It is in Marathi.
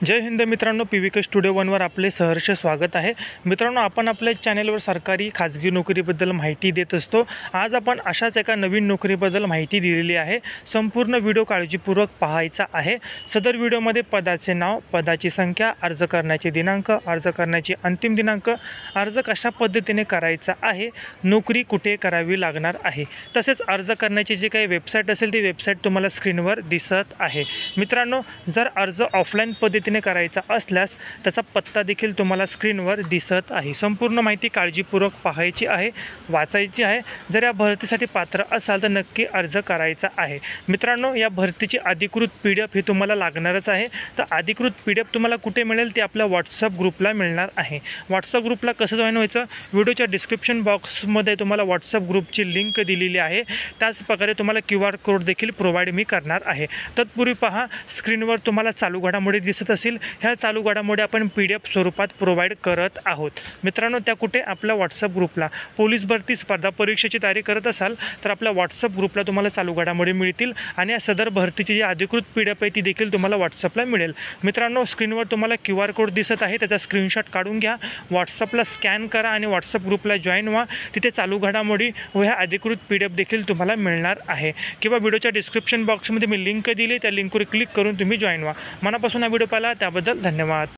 जय हिंद मित्रांनो, PVK स्टुडिओ 1वर आपले सहर्ष स्वागत आहे। मित्रांनो, आपण आपल्या चॅनलवर सरकारी खाजगी नोकरीबद्दल माहिती देत असतो। आज आपण अशाच एका नवीन नोकरीबद्दल माहिती दिलेली आहे। संपूर्ण व्हिडिओ काळजीपूर्वक पाहायचा आहे। सदर व्हिडिओमध्ये पदाचे नाव, पदाची संख्या, अर्ज करण्याचे दिनांक, अर्ज करण्याची अंतिम दिनांक, अर्ज कशा पद्धतीने करायचा आहे, नोकरी कुठे करावी लागणार आहे, तसेच अर्ज करण्याची जी काही वेबसाईट असेल ती वेबसाईट तुम्हाला स्क्रीनवर दिसत आहे। मित्रांनो, जर अर्ज ऑफलाईन पद्धतीने करायचा असल्यास त्याचा पत्ता देखील तुम्हाला स्क्रीनवर दिसत आहे। संपूर्ण माहिती काळजीपूर्वक पाहायची आहे, वाचायची आहे। जर या भरतीसाठी पात्र असाल तर नक्की अर्ज करायचा आहे। मित्रांनो, या भरतीची अधिकृत PDF ही तुम्हाला लागणारच आहे। तर अधिकृत PDF तुम्हाला कुठे मिळेल ते आपल्या WhatsApp ग्रुपला मिळणार आहे। WhatsApp ग्रुपला कसं जॉईन व्हायचं, व्हिडिओच्या डिस्क्रिप्शन बॉक्समध्ये तुम्हाला WhatsApp ग्रुपची लिंक दिलेली आहे। त्याच प्रकारे तुम्हाला QR कोड देखील प्रोव्हाइड मी करणार आहे। तत्पूर्वी पहा, स्क्रीनवर तुम्हाला चालू घडामोडी दिसत असेल। ह्या चालू घडामोडी आपण PDF स्वरूपात प्रोव्हाइड करत आहोत। मित्रांनो, त्या कुठे आपल्या WhatsApp ग्रुपला पोलीस भरती स्पर्धा परीक्षेची तयारी करत असाल तर आपल्या WhatsApp ग्रुपला तुम्हाला चालू घडामोडी मिळतील आणि या सदर भरतीची जी अधिकृत PDF आहे ती देखील तुम्हाला WhatsAppला मिळेल। मित्रांनो, स्क्रीनवर तुम्हाला QR कोड दिसत आहे, त्याचा स्क्रीनशॉट काढून घ्या, WhatsAppला स्कॅन करा आणि WhatsApp ग्रुपला जॉईन व्हा। तिथे चालू घडामोडी व ह्या अधिकृत PDF देखील तुम्हाला मिळणार आहे। किंवा व्हिडिओच्या डिस्क्रिप्शन बॉक्समध्ये मी लिंक दिली, त्या लिंकवर क्लिक करून तुम्ही जॉईन व्हा। मनापासून हा व्हिडिओ पाहिला त्याबद्दल धन्यवाद।